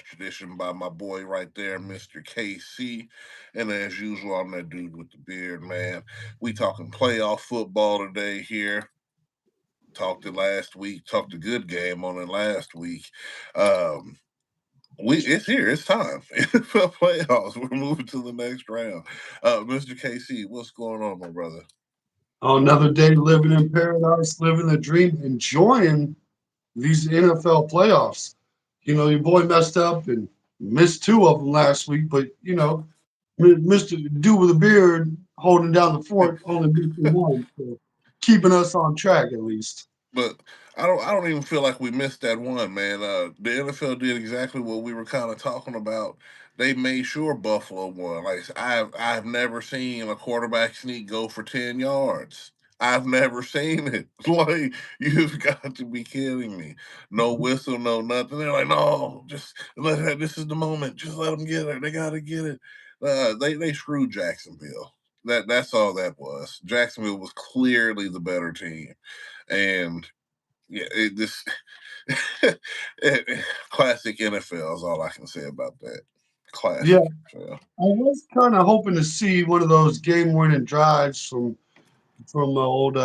tradition by my boy right there, Mr. KC. And as usual, I'm that dude with the beard, man. We talking playoff football today here. Talked it last week, talked a good game on it last week. Um, it's here, it's time. NFL playoffs. We're moving to the next round. Mr. KC, what's going on, my brother? Another day living in paradise, living the dream, enjoying these NFL playoffs. Your boy messed up and missed two of them last week, but Mr. Dude with a beard holding down the fort only missing one, so keeping us on track at least. But I don't even feel like we missed that one, man. The NFL did exactly what we were kind of talking about. They made sure Buffalo won. Like I've never seen a quarterback sneak go for 10 yards. I've never seen it. Like, you've got to be kidding me. No whistle, no nothing. They're like, no, just this is the moment. Just let them get it. They got to get it. They screwed Jacksonville. That's all that was. Jacksonville was clearly the better team, and yeah, this classic NFL is all I can say about that. Yeah, Classic NFL. I was kind of hoping to see one of those game-winning drives from old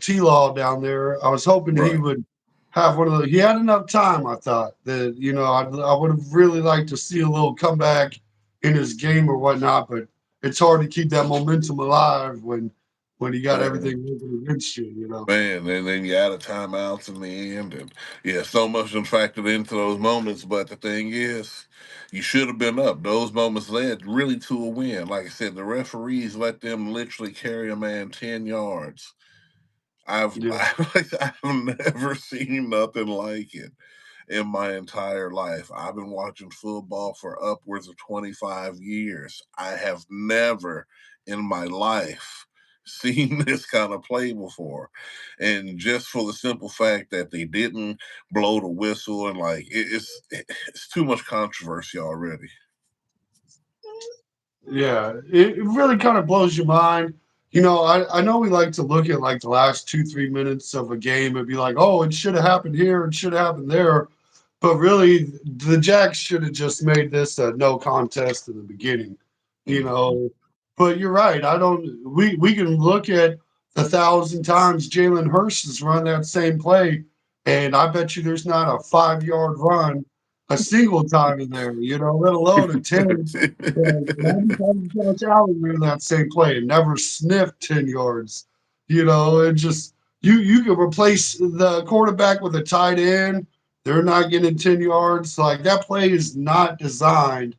T-Law down there. I was hoping he Right. would have one of the. He had enough time. I thought that I would have really liked to see a little comeback in his game or whatnot, but it's hard to keep that momentum alive when you got Man, everything working against you. man, and then you add timeouts in the end, and yeah, so much been factored into those moments. But the thing is, you should have been up. Those moments led really to a win. Like I said, the referees let them literally carry a man 10 yards. I've Yeah. I've never seen nothing like it in my entire life. I've been watching football for upwards of 25 years. I have never in my life seen this kind of play before. And just for the simple fact that they didn't blow the whistle, and like it's too much controversy already. Yeah, it really kind of blows your mind. I know we like to look at like the last 2, 3 minutes of a game and be like, oh, it should have happened here, it should have happened there. But really, the Jacks should have just made this a no contest in the beginning, you Mhm. know. But you're right. I don't. We can look at 1,000 times Jalen Hurst has run that same play, and I bet you there's not a 5 yard run a single time in there, let alone a 10. And how many times did Josh Allen ran that same play and never sniffed 10 yards? And just you could replace the quarterback with a tight end. They're not getting 10 yards. Like that play is not designed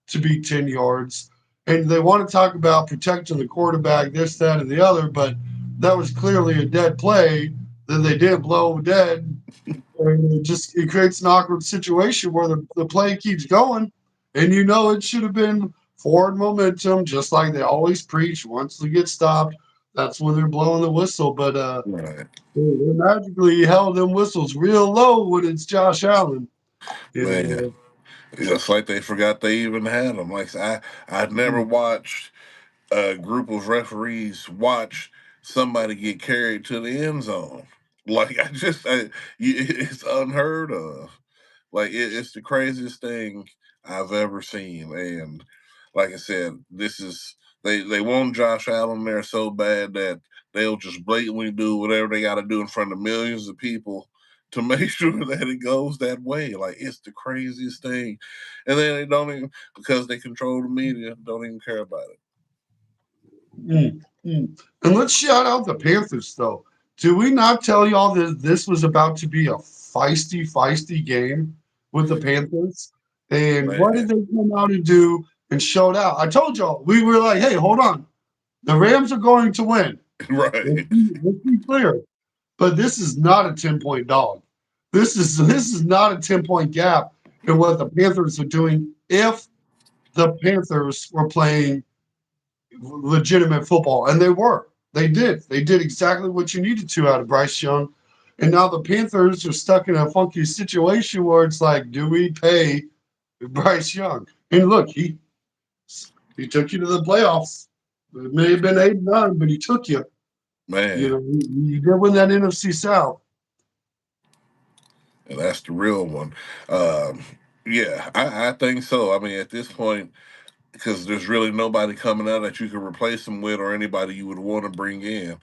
to be 10 yards. And they want to talk about protecting the quarterback, this, that, and the other, but that was clearly a dead play. Then they didn't blow dead. And it creates an awkward situation where the play keeps going, and it should have been forward momentum, just like they always preach. Once they get stopped, that's when they're blowing the whistle. But Right. they magically held them whistles real low when it's Josh Allen. You Man. know, It's like they forgot they even had them. Like I'd never Mm. watched a group of referees watch somebody get carried to the end zone. Like it's unheard of. Like it's the craziest thing I've ever seen. And like I said, this is they want Josh Allen there so bad that they'll just blatantly do whatever they got to do in front of millions of people to make sure that it goes that way. Like it's the craziest thing. And then they don't even, because they control the media, don't even care about it. mm, mm. And let's shout out the Panthers, though. Did we not tell y'all that this was about to be a feisty game with the Panthers? And what did Man. they come out and do and showed out? I told y'all, we were like, hey, hold on. The Rams are going to win. Right. Let's be clear. But this is not a 10-point dog. This is not a 10-point gap in what the Panthers are doing if the Panthers were playing legitimate football. And they were. They did. They did exactly what you needed to out of Bryce Young. And now the Panthers are stuck in a funky situation where it's like, do we pay Bryce Young? And look, he took you to the playoffs. It may have been 8-9, but he took you. Man. You did win that NFC South. and that's the real one. Um, yeah, I think so. I mean, at this point, because there's really nobody coming out that you can replace him with, or anybody you would want to bring in.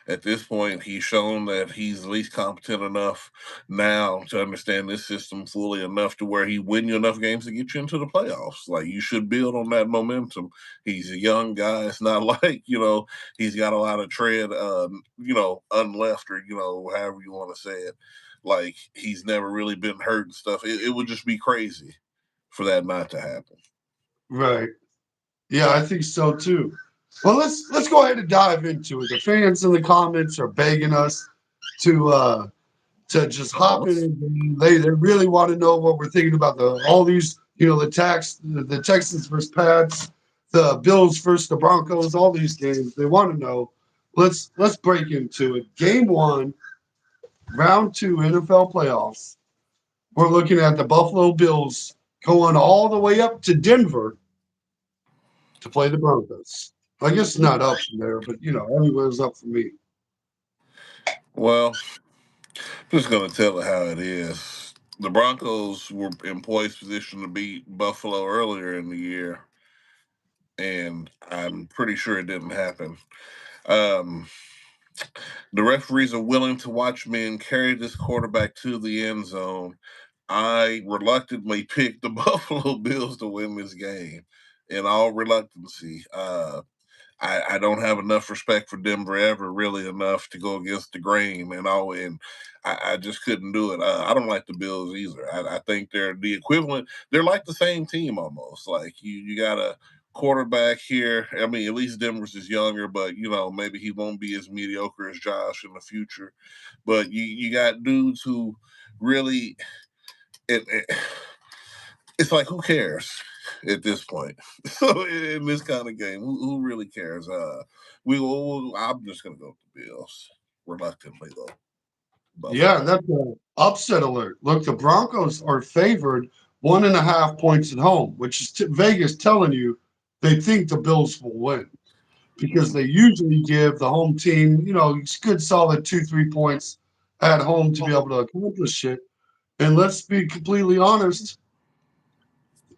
At this point, he's shown that he's at least competent enough now to understand this system fully enough to where he win you enough games to get you into the playoffs. Like, you should build on that momentum. He's a young guy. It's not like, he's got a lot of tread, unleft, or however you want to say it. Like, he's never really been hurt and stuff. It would just be crazy for that not to happen. Right. Yeah, I think so too. Well, let's go ahead and dive into it. The fans in the comments are begging us to just hop Uh-huh. in. They really want to know what we're thinking about all these, the Texans versus Pats, the Bills versus the Broncos, all these games. They want to know. Let's break into it. Game one, round two NFL playoffs. We're looking at the Buffalo Bills going all the way up to Denver to play the Broncos. I guess not up from there, but everywhere's up for me. Well, I'm just gonna tell it how it is. The Broncos were in poised position to beat Buffalo earlier in the year, and I'm pretty sure it didn't happen. Um, the referees are willing to watch men carry this quarterback to the end zone. I reluctantly picked the Buffalo Bills to win this game, in all reluctancy. I don't have enough respect for Denver ever, really enough to go against the grain and all, and I just couldn't do it. I don't like the Bills either. I think they're the equivalent. They're like the same team almost. Like, you got a quarterback here. I mean, at least Denver's is younger, but maybe he won't be as mediocre as Josh in the future. But you got dudes who really it it's like, who cares at this point? So in this kind of game, who really cares? I'm just gonna go with the Bills reluctantly though. Yeah, Buffalo. and that's an upset alert. Look, the Broncos are favored 1.5 points at home, which is Vegas telling you they think the Bills will win because they usually give the home team, good solid 2, 3 points at home to be able to accomplish it. And let's be completely honest,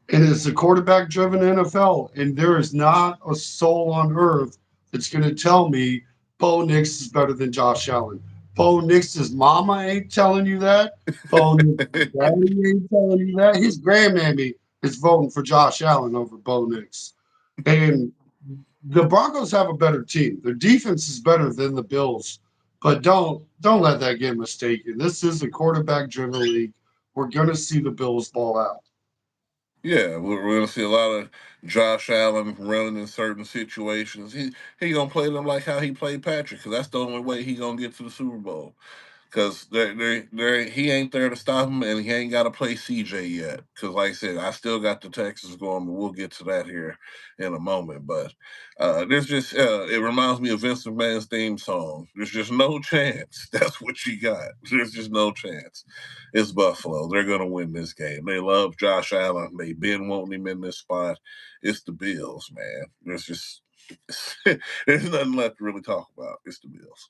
it is a quarterback driven NFL, and there is not a soul on earth that's going to tell me Bo Nix is better than Josh Allen. Bo Nix's mama ain't telling you that. Bo Nix's daddy ain't telling you that. His grandmammy is voting for Josh Allen over Bo Nix. And the Broncos have a better team. Their defense is better than the Bills, but don't let that get mistaken. This is a quarterback driven league. We're going to see the Bills ball out. Yeah, we're gonna see a lot of Josh Allen running in certain situations. He gonna play them like how he played Patrick, because that's the only way he gonna get to the Super Bowl. Because he ain't there to stop him, and he ain't got to play CJ yet. Because, like I said, I still got the Texans going, but we'll get to that here in a moment. But there's just it reminds me of Vince McMahon's theme song. There's just no chance. That's what you got. There's just no chance. It's Buffalo. They're gonna win this game. They love Josh Allen. They've been wanting him in this spot. It's the Bills, man. There's just there's nothing left to really talk about. It's the Bills.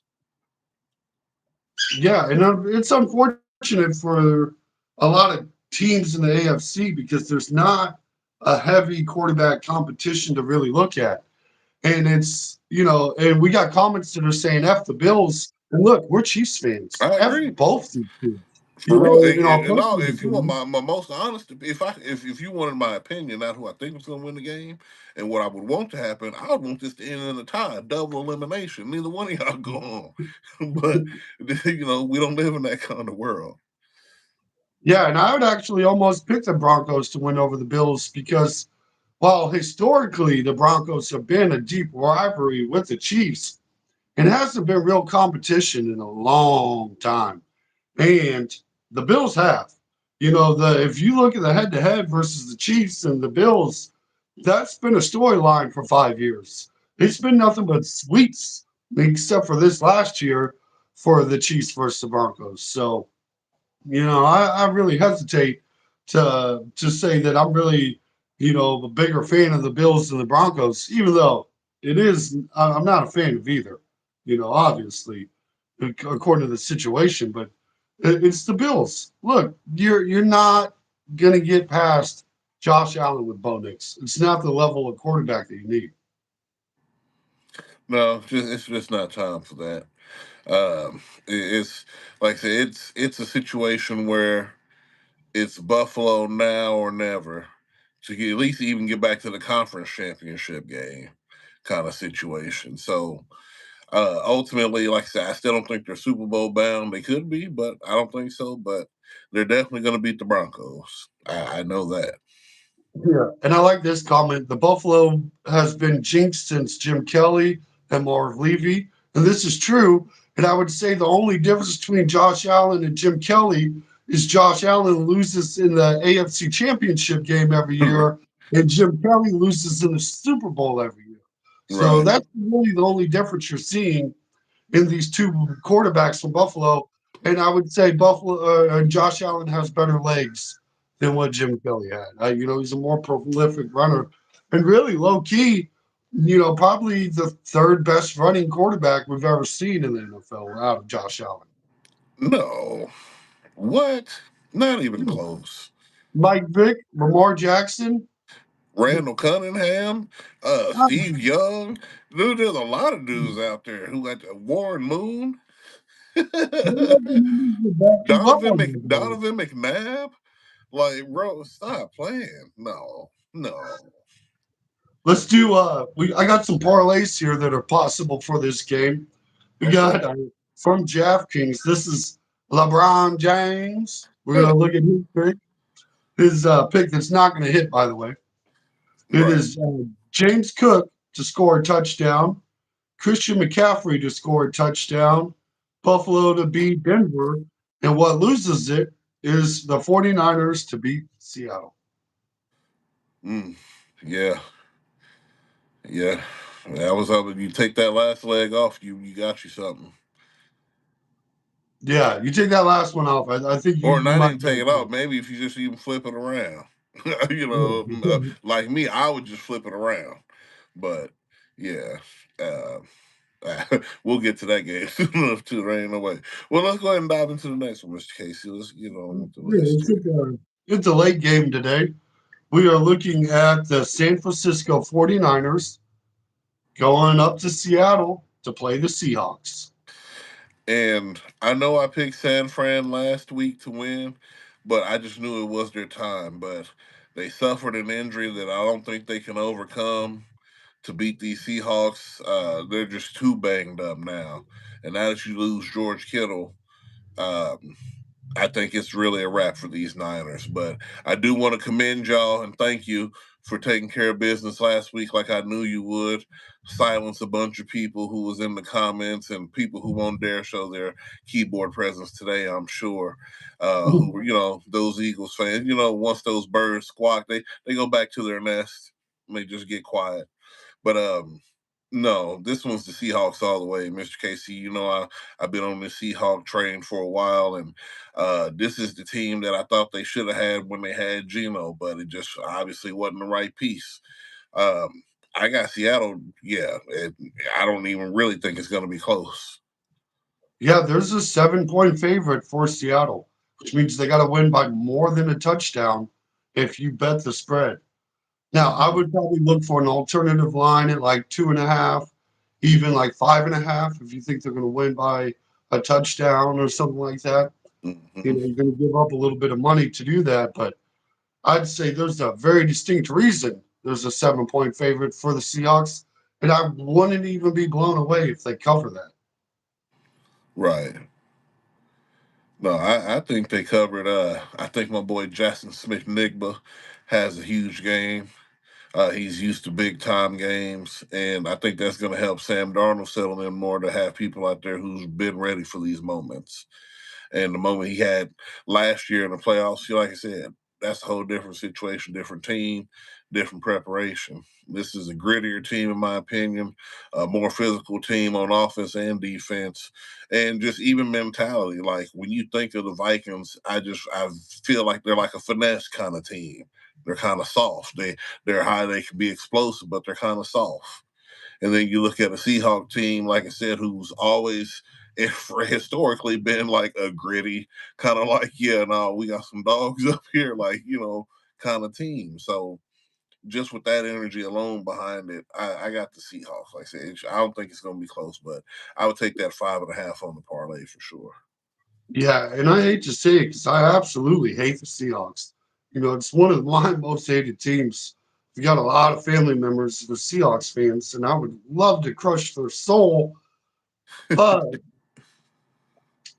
Yeah, and it's unfortunate for a lot of teams in the AFC because there's not a heavy quarterback competition to really look at. And and we got comments that are saying F the Bills. And look, we're Chiefs fans. I F agree. both these teams. For real, In our and all, personal if you want opinions. my most honest, if you wanted my opinion, not who I think is going to win the game, and what I would want to happen, I would want this to end in a tie, double elimination. Neither one of y'all go on, but we don't live in that kind of world. Yeah, and I would actually almost pick the Broncos to win over the Bills because while historically the Broncos have been a deep rivalry with the Chiefs, it hasn't been real competition in a long time. And the Bills have. The if you look at the head to head versus the Chiefs and the Bills, that's been a storyline for 5 years. It's been nothing but sweeps, except for this last year for the Chiefs versus the Broncos. So, I really hesitate to say that I'm really, a bigger fan of the Bills than the Broncos, even though I'm not a fan of either, obviously, according to the situation. But It's the Bills. Look, you're not gonna get past Josh Allen with Bo Nix. It's not the level of quarterback that you need. No, it's just not time for that. It's like I said, it's a situation where it's Buffalo now or never to get, at least even get back to the conference championship game kind of situation. So ultimately, like I said, I still don't think they're Super Bowl bound. They could be, but I don't think so. But they're definitely going to beat the Broncos. I know that. Yeah. And I like this comment. The Buffalo has been jinxed since Jim Kelly and Marv Levy. And this is true. And I would say the only difference between Josh Allen and Jim Kelly is Josh Allen loses in the AFC championship game every year, and Jim Kelly loses in the Super Bowl every year. So Right. that's really the only difference you're seeing in these two quarterbacks from Buffalo. And I would say Buffalo Josh Allen has better legs than what Jim Kelly had. He's a more prolific runner, and really low key. Probably the third best running quarterback we've ever seen in the NFL out of Josh Allen. No. What? Not even Yeah. close. Mike Vick, Lamar Jackson. Randall Cunningham, Steve Young. Dude, there's a lot of dudes out there who got Warren Moon, Back you up on that. Donovan McNabb. Like, bro, stop playing. No, no. Let's do I got some parlays here that are possible for this game. We Okay. got from DraftKings. This is LeBron James. We're gonna look at his pick. His pick that's not gonna hit, by the way. It Right. is James Cook to score a touchdown, Christian McCaffrey to score a touchdown, Buffalo to beat Denver, and what loses it is the 49ers to beat Seattle. Mm, yeah. Yeah. That was up. If you take that last leg off, you got you something. Yeah, you take that last one off. I think you Or you not might even be take it off. okay. Maybe if you just even flip it around. Yeah. Like me, I would just flip it around. But yeah, uh, we'll get to that game soon enough too. There ain't no way. Well, let's go ahead and dive into the next one, Mr. Casey. Let's get on with the Yeah, history. it's a late game today. We are looking at the San Francisco 49ers going up to Seattle to play the Seahawks. And I know I picked San Fran last week to win, but I just knew it was their time. But they suffered an injury that I don't think they can overcome to beat these Seahawks. They're just too banged up now. And now that you lose George Kittle, um, I think it's really a wrap for these Niners. But I do want to commend y'all and thank you for taking care of business last week like I knew you would. Silence a bunch of people who was in the comments and people who won't dare show their keyboard presence today, I'm sure. Who were, those Eagles fans, once those birds squawk, they go back to their nest and they just get quiet. But no, this one's the Seahawks all the way, Mr. Casey. I've been on the Seahawk train for a while, and this is the team that I thought they should have had when they had Geno, but it just obviously wasn't the right piece. I got Seattle. Yeah, I don't even really think it's going to be close. Yeah, there's a 7-point favorite for Seattle, which means they got to win by more than a touchdown if you bet the spread. Now, I would probably look for an alternative line at like 2.5, even like 5.5, if you think they're going to win by a touchdown or something like that. Mm-hmm. You're going to give up a little bit of money to do that, but I'd say there's a very distinct reason there's a 7-point favorite for the Seahawks, and I wouldn't even be blown away if they cover that. Right. No, I think they covered. I think my boy Jackson Smith Nigba has a huge game. He's used to big time games, and I think that's going to help Sam Darnold settle in more to have people out there who's been ready for these moments. And the moment he had last year in the playoffs, like I said, that's a whole different situation, different team, different preparation. This is a grittier team, in my opinion, a more physical team on offense and defense, and just even mentality. Like when you think of the Vikings, I feel like they're like a finesse kind of team. They're kind of soft. They're high. They can be explosive, but they're kind of soft. And then you look at a Seahawk team, like I said, who's always it's historically been like a gritty kind of like, yeah, no, we got some dogs up here, like, kind of team. So just with that energy alone behind it, I got the Seahawks. Like I said, I don't think it's going to be close, but I would take that 5.5 on the parlay for sure. Yeah, and I hate to say it because I absolutely hate the Seahawks. It's one of my most hated teams. We got a lot of family members who are Seahawks fans, and I would love to crush their soul, but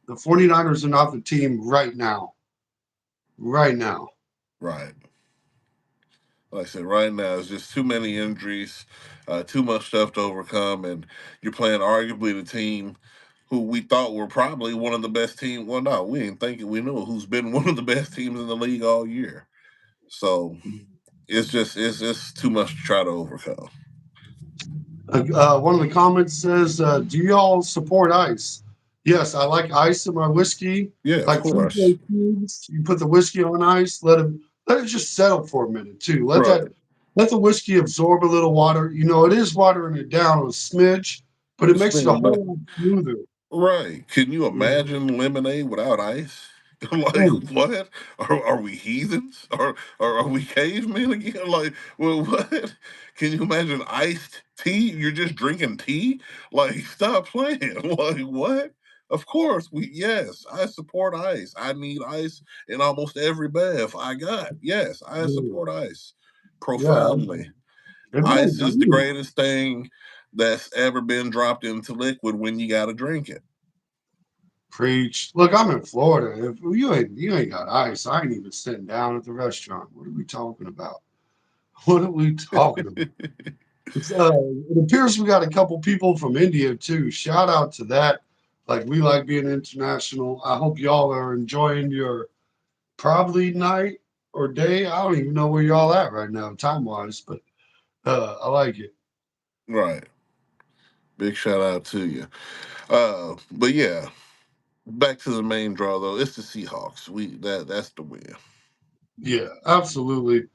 the 49ers are not the team right now. Right now. Right. Like I said, right now it's just too many injuries, too much stuff to overcome, and you're playing arguably the team who we thought were probably one of the best teams. Well, no, we didn't think it. We knew who's been one of the best teams in the league all year. So it's too much to try to overcome. One of the comments says, "Do y'all support ice?" Yes, I like ice in my whiskey. Yeah, of Like course. Frisco cubes, you put the whiskey on ice, let it just settle for a minute too. Right. Let the whiskey absorb a little water. It is watering it down a smidge, but it makes it a Speaking of whole lot smoother. Right. Can you Mhm. imagine lemonade without ice? Like Mm. what? Are we heathens? Or are we cavemen again? Like, well, what? Can you imagine iced tea? You're just drinking tea? Like, stop playing. Like, what? Of course, yes, I support ice. I need ice in almost every bath I got. Yes, I Mm. support ice Yeah, profoundly. it really Ice is the does. greatest thing that's ever been dropped into liquid when you got to drink it. Preach. Look, I'm in Florida. If you ain't got ice, I ain't even sitting down at the restaurant. What are we talking about? What are we talking about? It appears we got a couple people from India too. Shout out to that. Like we like being international. I hope y'all are enjoying your probably night or day. I don't even know where y'all at right now, time wise, but I like it. Right. Big shout out to you. But yeah, back to the main draw though. It's the Seahawks. That's the win. Yeah, absolutely.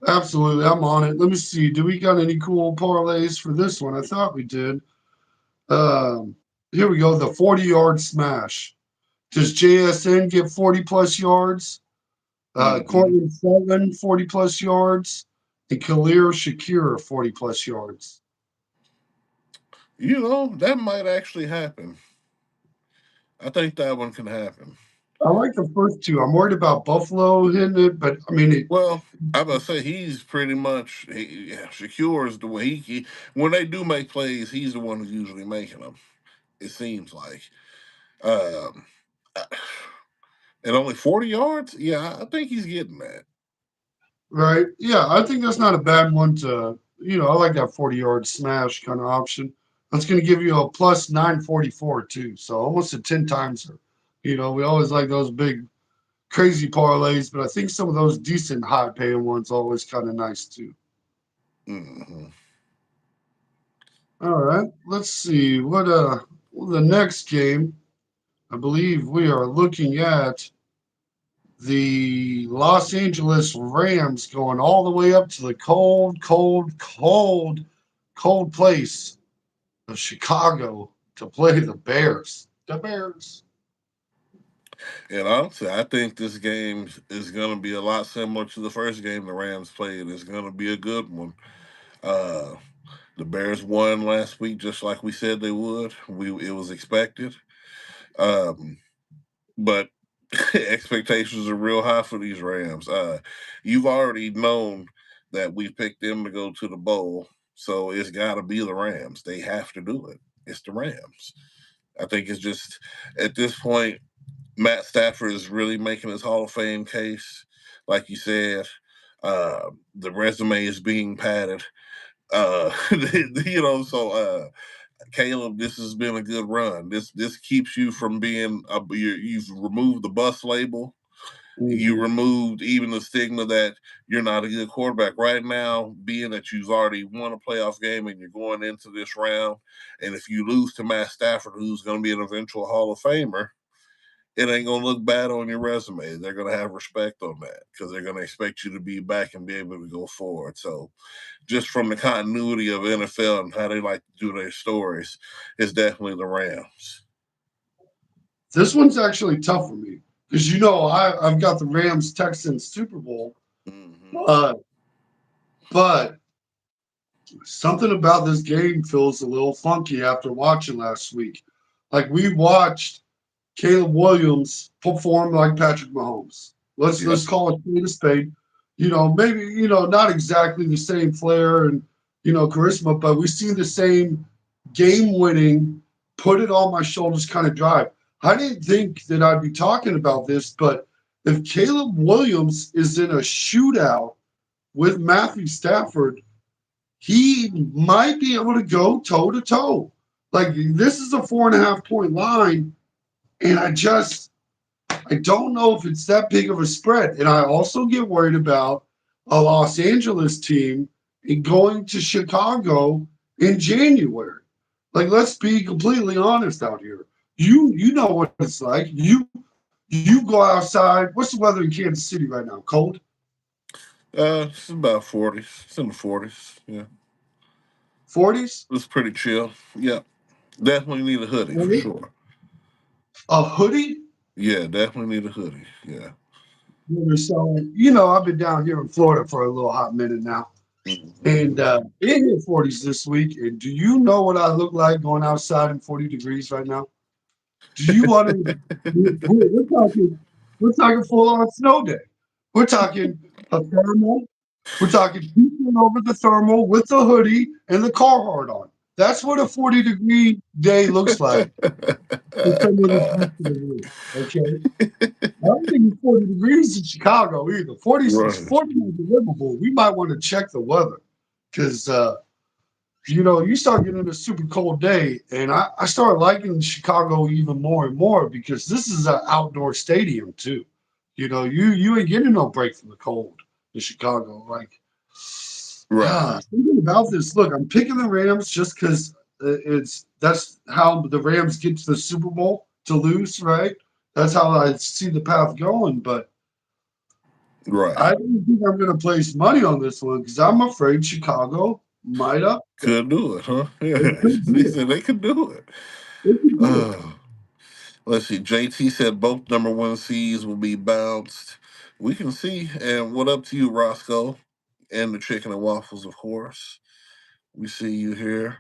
Absolutely. I'm on it. Let me see. Do we got any cool parlays for this one? I thought we did. Um, Here we go. The 40-yard smash. Does JSN get 40 plus yards? Hmm. Cortland Sutton, 40 plus yards, and Khalil Shakir, 40 plus yards. That might actually happen. I think that one can happen. I like the first two. I'm worried about Buffalo hitting it, but I mean, Well, I about to say he's pretty much yeah, Shakir is the way when they do make plays, he's the one who's usually making them. It seems like. Um, and only 40 yards? Yeah, I think he's getting that. right? Yeah, I think that's not a bad one I like that 40-yard smash kind of option. That's going to give you a plus 944 too. So almost a 10 times. We always like those big, crazy parlays, but I think some of those decent high paying ones always kind of nice too. Hmm. All right, let's see the next game. I believe we are looking at the Los Angeles Rams going all the way up to the cold, cold, cold, cold place of Chicago to play the Bears. The Bears. And honestly, I think this game is going to be a lot similar to the first game the Rams played. It's going to be a good one. Uh, the Bears won last week, just like we said they would. It was expected, um, but expectations are real high for these Rams. You've already known that we picked them to go to the bowl, so it's got to be the Rams. They have to do it. It's the Rams. I think it's just at this point Matt Stafford is really making his Hall of Fame case. Like you said, the resume is being padded. So Caleb, this has been a good run. This keeps you from being you've removed the bus label. You Mhm. removed even the stigma that you're not a good quarterback right now, being that you've already won a playoff game and you're going into this round. And if you lose to Matt Stafford, who's going to be an eventual Hall of Famer, it ain't gonna look bad on your resume. They're gonna have respect on that because they're gonna expect you to be back and be able to go forward. So, just from the continuity of NFL and how they like to do their stories, it's definitely the Rams. This one's actually tough for me because I've got the Rams Texans Super Bowl, Hmm. uh, but something about this game feels a little funky after watching last week. Like we watched Caleb Williams perform like Patrick Mahomes. Yeah. Let's call it spade a spade. Maybe not exactly the same flair and charisma, but we see the same game-winning, put it on my shoulders kind of drive. I didn't think that I'd be talking about this, but if Caleb Williams is in a shootout with Matthew Stafford, he might be able to go toe to toe. Like this is a 4.5 point line, and I don't know if it's that big of a spread. And I also get worried about a Los Angeles team going to Chicago in January. Like, let's be completely honest out here. You know what it's like. You go outside. What's the weather in Kansas City right now? Cold? It's about 40s. It's in the 40s. Yeah. 40s? It's pretty chill. Yeah. Definitely need a hoodie for sure. A hoodie? Yeah, definitely need a hoodie. Yeah. So, I've been down here in Florida for a little hot minute now. Hmm. And it hit 40s this week. And do you know what I look like going outside in 40 degrees right now? Do you want to? We're talking full on snow day. We're talking a thermal. We're talking peeking over the thermal with the hoodie and the Carhartt on. That's what a 40-degree day looks like for some of this rest of the week. Okay. I don't think it's 40 degrees in Chicago either. 40 is Right. 40 is livable. We might want to check the weather because you start getting a super cold day, and I started liking Chicago even more and more because this is an outdoor stadium too. You ain't getting no break from the cold in Chicago. Like, Right. something about this. Look, I'm picking the Rams just because that's how the Rams get to the Super Bowl to lose, right? That's how I see the path going. But Right. I don't think I'm going to place money on this one because I'm afraid Chicago might upset. Could do it, huh? They Yeah. could He do it. said they could do it. They could do it. Uh, let's see. JT said both number one seeds will be bounced. We can see. And what up to you, Roscoe? And the chicken and waffles, of course. We see you here.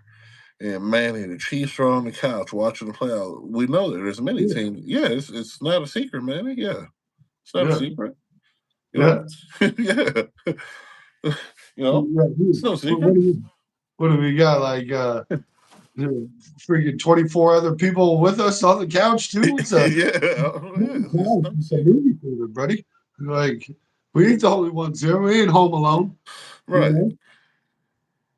And Manny, the Chiefs are on the couch watching the playoff. We know that there's many Yeah, teams. Yeah, it's not a secret, Manny. Yeah, it's not a yeah, secret. You yeah. know, yeah. Yeah. It's no What secret. do we got? Like freaking 24 other people with us on the couch too. It's a Yeah, oh, yeah, it's no it's a secret. movie theater, buddy. Like we ain't the only ones here. We ain't home alone. You Right. know,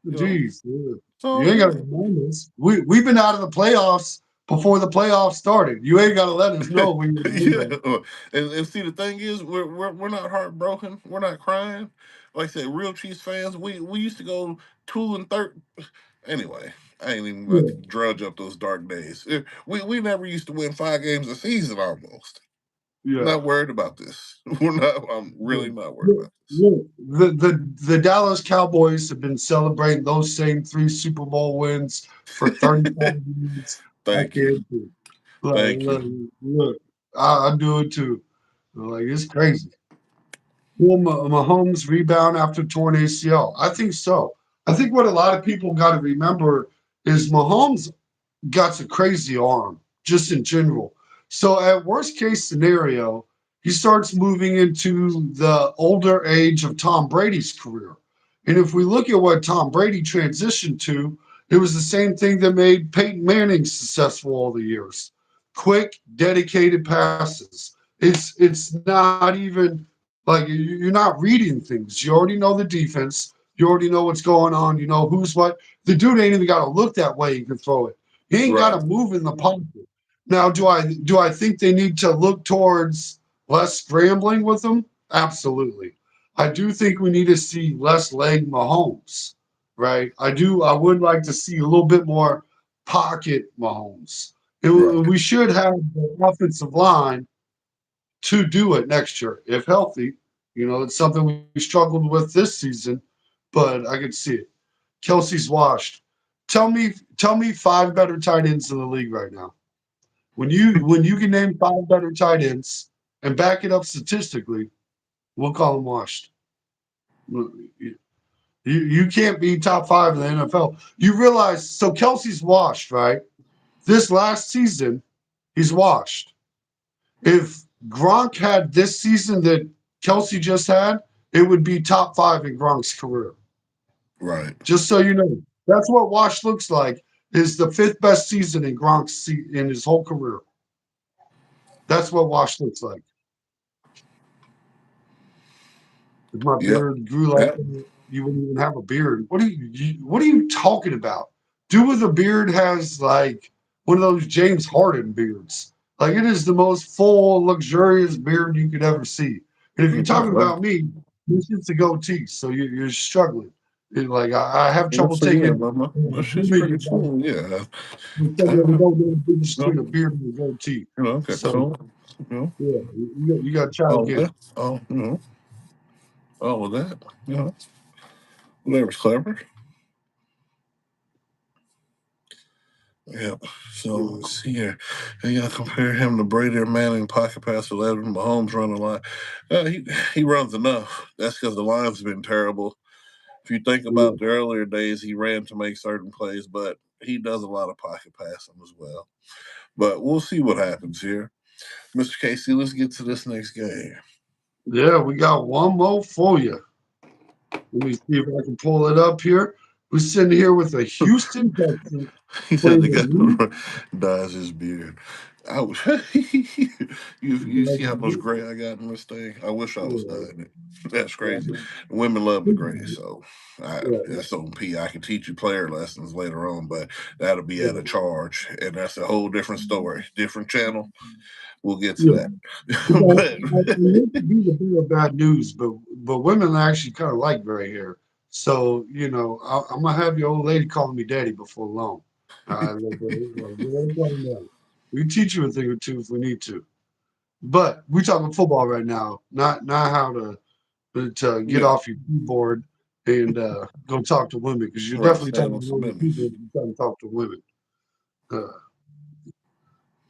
You know, jeez, yeah. it's all You ain't got to good. remind us. We've been out of the playoffs before the playoffs started. You ain't got to let us know when you're doing Yeah, that. and see the thing is, we're not heartbroken. We're not crying. Like I said, real Chiefs fans. We used to go 2-13. Anyway, I ain't even about to Yeah, drudge up those dark days. We never used to win 5 games a season almost. yeah. Not worried about this. We're not. I'm Yeah. really not worried Look, about this. look, the Dallas Cowboys have been celebrating those same three Super Bowl wins for 35 years. I Thank you. can't do. Like, Thank you. look, I do it too. Like it's crazy. Will Mahomes rebound after torn ACL? I think so. I think what a lot of people got to remember is Mahomes got a crazy arm, just in general. So at worst case scenario, he starts moving into the older age of Tom Brady's career. And if we look at what Tom Brady transitioned to, it was the same thing that made Peyton Manning successful all the years. Quick, dedicated passes. It's not even like you're not reading things. You already know the defense. You already know what's going on. You know who's what. The dude ain't even got to look that way. He can throw it. He ain't got Right. to move in the pocket. Now, do I think they need to look towards less scrambling with them? Absolutely. I do think we need to see less leg Mahomes, right? I do. I would like to see a little bit more pocket Mahomes. Right. We should have the offensive line to do it next year if healthy. It's something we struggled with this season, but I can see it. Kelsey's washed. Tell me five better tight ends in the league right now. When you can name five better tight ends and back it up statistically, we'll call them washed. You can't be top five in the NFL. You realize so Kelsey's washed, right? This last season, he's washed. If Gronk had this season that Kelsey just had, it would be top five in Gronk's career. Right. Just so you know, that's what wash looks like. Is the fifth best season in in his whole career. That's what wash looks like. If my Yep. beard grew like Yep. that, you wouldn't even have a beard. What are you talking about? Dude with a beard has like one of those James Harden beards. Like it is the most full, luxurious beard you could ever see. And if you're talking Well, about me, this is a goatee, so you're struggling. Like I have trouble so yeah, taking my shit's women pretty cool. Yeah. because I, they don't you know the difference between know, a beard and a goatee. okay. So So, you know, yeah, you got to try all of again. that, all of that, whatever's clever. Yeah. So Yeah. let's see here. You got to compare him to Brady or Manning, pocket pass 11, Mahomes running line. He runs enough. That's because the line's been terrible. If you think Yeah. about the earlier days, he ran to make certain plays, but he does a lot of pocket passing as well. But we'll see what happens here. Mr. Casey, let's get to this next game. Yeah, we got one more for you. Let me see if I can pull it up here. We're sitting here with a Houston Texans He said playing the the New guy dyes his beard. You see how much gray I got in this thing? I wish I was dyeing it. That's crazy. Women love the gray, so that's on P. I can teach you player lessons later on, but that'll be at a charge, and that's a whole different story, different channel. We'll get to Yeah. that. I hate to be the bearer of bad news, but women actually kind of like gray hair. So I'm gonna have your old lady calling me daddy before long. Look, we teach you a thing or two if we need to. But we're talking football right now, not how to get Yeah, off your keyboard and go talk to women because you're right. definitely Stand talking on to some women people business. if you're trying to talk to women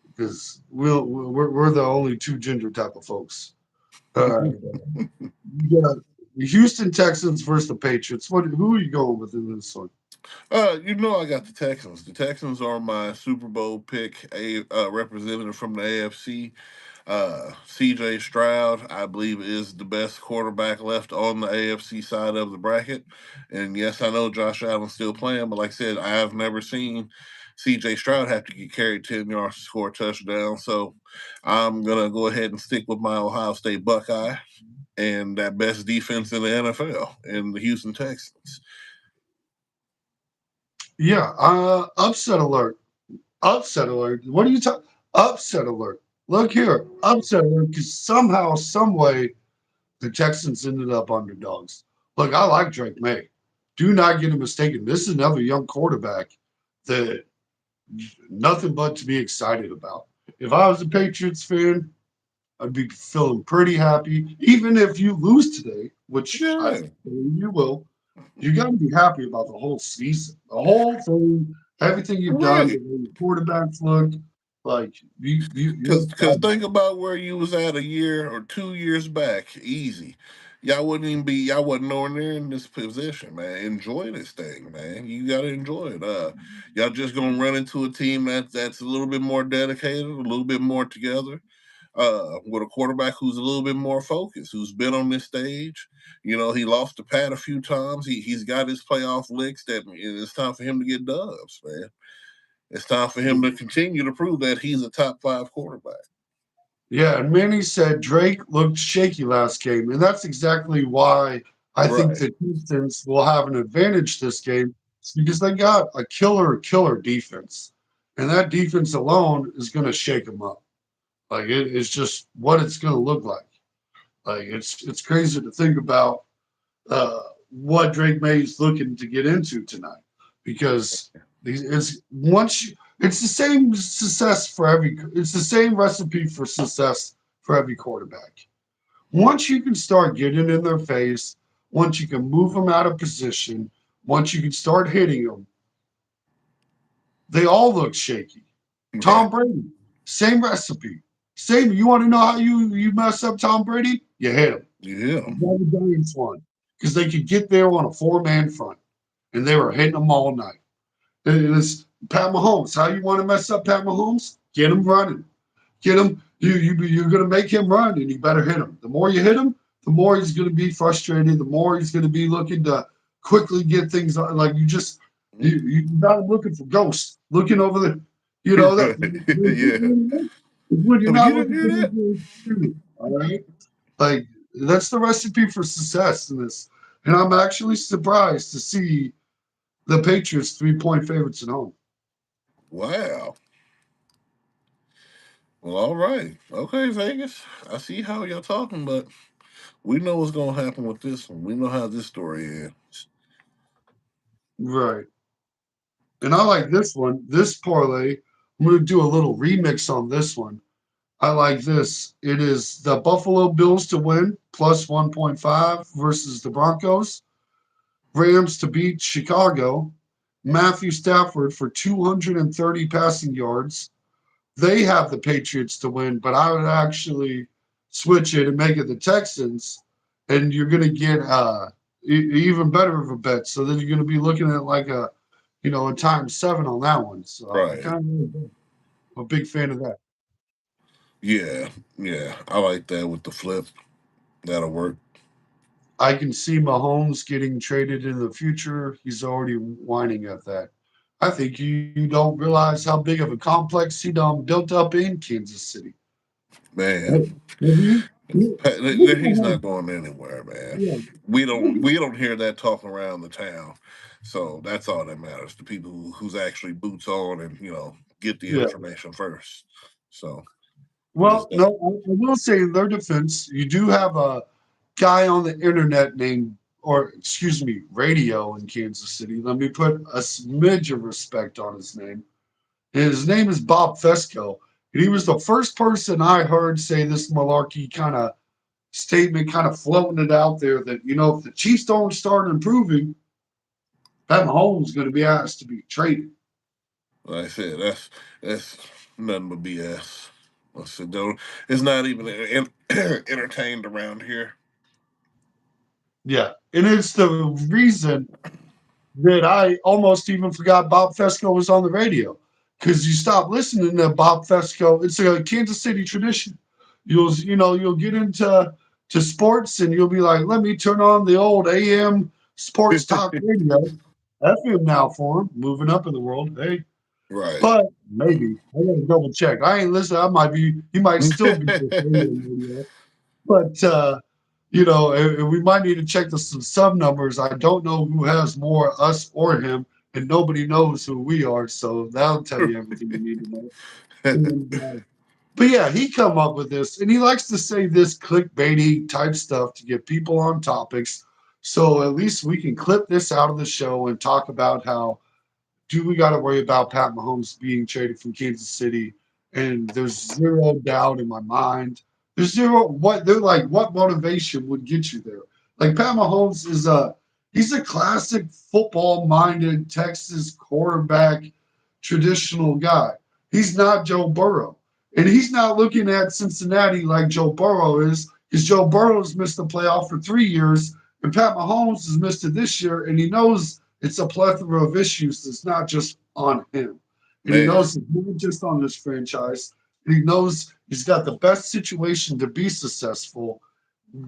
because we're the only two gender type of folks. All right, you got the Houston Texans versus the Patriots. Who are you going with in this one? I got the Texans. The Texans are my Super Bowl pick, a representative from the AFC. CJ Stroud, I believe, is the best quarterback left on the AFC side of the bracket. And yes, I know Josh Allen's still playing, but like I said, I have never seen CJ Stroud have to get carried 10 yards to score a touchdown. So I'm going to go ahead and stick with my Ohio State Buckeye and that best defense in the NFL in the Houston Texans. Yeah, upset alert. Upset alert. What are you talking? Upset alert. Look here, upset alert. Because somehow, some way, the Texans ended up underdogs. Look, I like Drake May. Do not get it mistaken. This is another young quarterback that nothing but to be excited about. If I was a Patriots fan, I'd be feeling pretty happy. Even if you lose today, which I Yeah. believe you will, you got to be happy about the whole season, the whole thing, everything you've done, the Right. way your quarterbacks look. Like you're Cause excited. think about where you was at a year or 2 years back. Easy. Y'all wasn't nowhere near in this position, man. Enjoy this thing, man. You gotta enjoy it. Y'all just gonna run into a team that's a little bit more dedicated, a little bit more together. With a quarterback who's a little bit more focused, who's been on this stage. He lost the pad a few times. He's got his playoff licks that it's time for him to get dubs, man. It's time for him to continue to prove that he's a top five quarterback. Yeah, and Manny said Drake looked shaky last game, and that's exactly why I think Right. the Houston's will have an advantage this game. It's because they got a killer defense, and that defense alone is going to shake them up. Like it's just what it's going to look like. Like it's crazy to think about what Drake May is looking to get into tonight because it's it's the same success for every it's the same recipe for success for every quarterback. Once you can start getting in their face, once you can move them out of position, once you can start hitting them, they all look shaky. Yeah. Tom Brady Same recipe. Same. You want to know how you mess up Tom Brady? You hit him. Yeah. The Giants won because they could get there on a 4-man front, and they were hitting them all night. It is Pat Mahomes. How you want to mess up Pat Mahomes? Get him running. Get him. You're going to make him run, and you better hit him. The more you hit him, the more he's going to be frustrated. The more he's going to be looking to quickly get things on. Like you're not looking for ghosts, looking over the, that Yeah. when you're Oh, you not didn't looking hear for that? the all right. Like that's the recipe for success in this. And I'm actually surprised to see the Patriots 3-point favorites at home. Wow. Well, all right. Okay, Vegas. I see how y'all talking, but we know what's gonna happen with this one. We know how this story ends. Right. And I like this one. This parlay, I'm going to do a little remix on this one. I like this. It is the Buffalo Bills to win plus 1.5 versus the Broncos. Rams to beat Chicago. Matthew Stafford for 230 passing yards. They have the Patriots to win, but I would actually switch it and make it the Texans, and you're going to get even better of a bet. So then you're going to be looking at like a times 7 on that one. So I Right. kind of a big fan of that. Yeah. Yeah. I like that with the flip. That'll work. I can see Mahomes getting traded in the future. He's already whining at that. I think you don't realize how big of a complex he done built up in Kansas City. Man. Have you? He's not going anywhere, man. Yeah, We don't hear that talk around the town. So that's all that matters. The people who's actually boots on and get the yeah. information first. So there's Well, no, that. I will say in their defense, you do have a guy on the internet named, or excuse me, radio in Kansas City. Let me put a smidge of respect on his name. His name is Bob Fesco. And he was the first person I heard say this malarkey kind of statement, kind of floating it out there that, if the Chiefs don't start improving, Pat Mahomes is going to be asked to be traded. Like I said, that's nothing but BS. I said, don't. It's not even entertained around here. Yeah. And it's the reason that I almost even forgot Bob Fesco was on the radio because you stop listening to Bob Fesco. It's a Kansas City tradition. You'll get into sports and you'll be like, let me turn on the old AM sports talk radio. FM now for him, moving up in the world. Hey, Right. but maybe I gotta double check. I ain't listening. He might still be with AM radio. But and we might need to check the some sub numbers. I don't know who has more, us or him, and nobody knows who we are. So that'll tell you everything you need to know. And, but yeah, he come up with this, and he likes to say this clickbaity type stuff to get people on topics. So at least we can clip this out of the show and talk about how do we got to worry about Pat Mahomes being traded from Kansas City? And there's zero doubt in my mind. There's zero what they're like. What motivation would get you there? Like Pat Mahomes he's a classic football minded Texas quarterback, traditional guy. He's not Joe Burrow, and he's not looking at Cincinnati like Joe Burrow is, because Joe Burrow's missed the playoff for 3 years, and Pat Mahomes has missed it this year, and he knows it's a plethora of issues that's not just on him. And he Man. knows it's not just on this franchise. And he knows he's got the best situation to be successful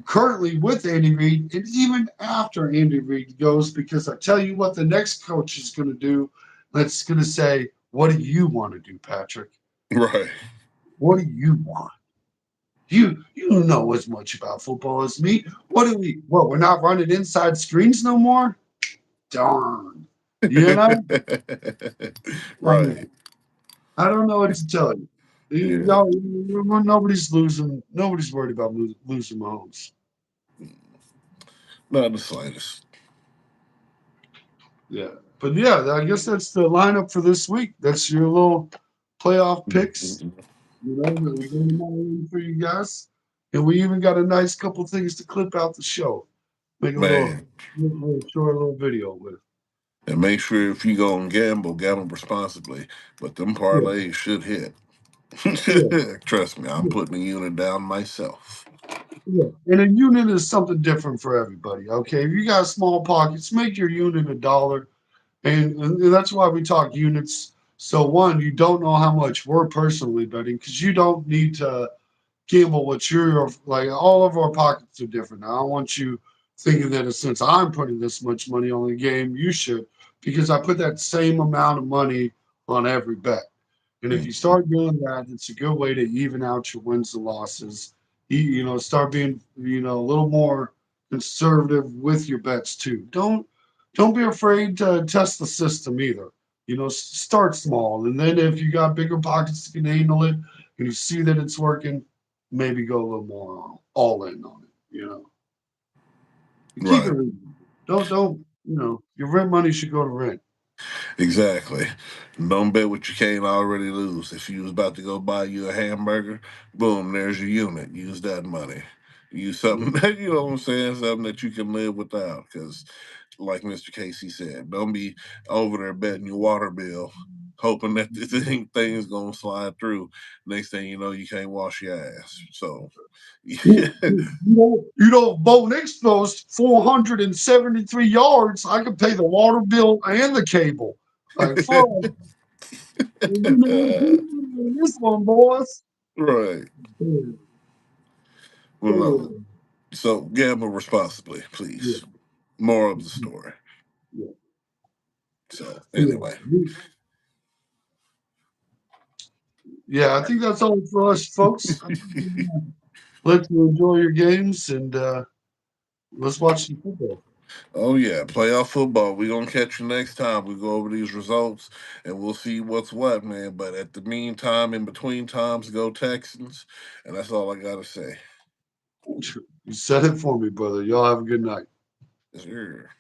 currently with Andy Reid and even after Andy Reid goes, because I tell you what the next coach is going to do. That's going to say, what do you want to do, Patrick? Right. What do you want? You know as much about football as me. We're not running inside screens no more? Darn. You know? Right. I don't know what to tell you. Yeah. Nobody's losing. Nobody's worried about losing Mahomes. Not the slightest. Yeah, but yeah, I guess that's the lineup for this week. That's your little playoff picks. We're going them all in for you guys, and we even got a nice couple things to clip out the show. Make a Man. little short little video with. And make sure if you go and gamble responsibly. But them Yeah, parlays should hit. Yeah, Trust me, I'm yeah, putting a unit down myself. yeah. And a unit is something different for everybody. Okay, if you got small pockets, make your unit $1. And that's why we talk units. So one, you don't know how much we're personally betting because you don't need to gamble what you're like. All of our pockets are different. I don't want you thinking that since I'm putting this much money on the game, you should, because I put that same amount of money on every bet. And if Mm. you start doing that, it's a good way to even out your wins and losses. Start being, a little more conservative with your bets too. Don't be afraid to test the system either. Start small, and then if you got bigger pockets that can handle it, and you see that it's working, maybe go a little more all in on it. You keep it Right. reasonable. Don't. Your rent money should go to rent. Exactly. Don't bet what you can't already lose. If you was about to go buy you a hamburger, boom, there's your unit. Use that money. Use something that you know what I'm saying, something that you can live without. Because, like Mr. Casey said, don't be over there betting your water bill, hoping that the thing's gonna slide through. Next thing you know, you can't wash your ass. So, Bo Nix throws 473 yards. I could pay the water bill and the cable. Like, fuck, this one, boys. right. Yeah, Well, no. So gamble responsibly, yeah, please. More of the story. yeah, So yeah. anyway, Yeah, I think that's all for us, folks. Let you enjoy your games and let's watch some football. oh yeah, playoff football. We're gonna catch you next time. We go over these results and we'll see what's what, man. But at the meantime, in between times, go Texans, and that's all I gotta say. You said it for me, brother. Y'all have a good night. Sure.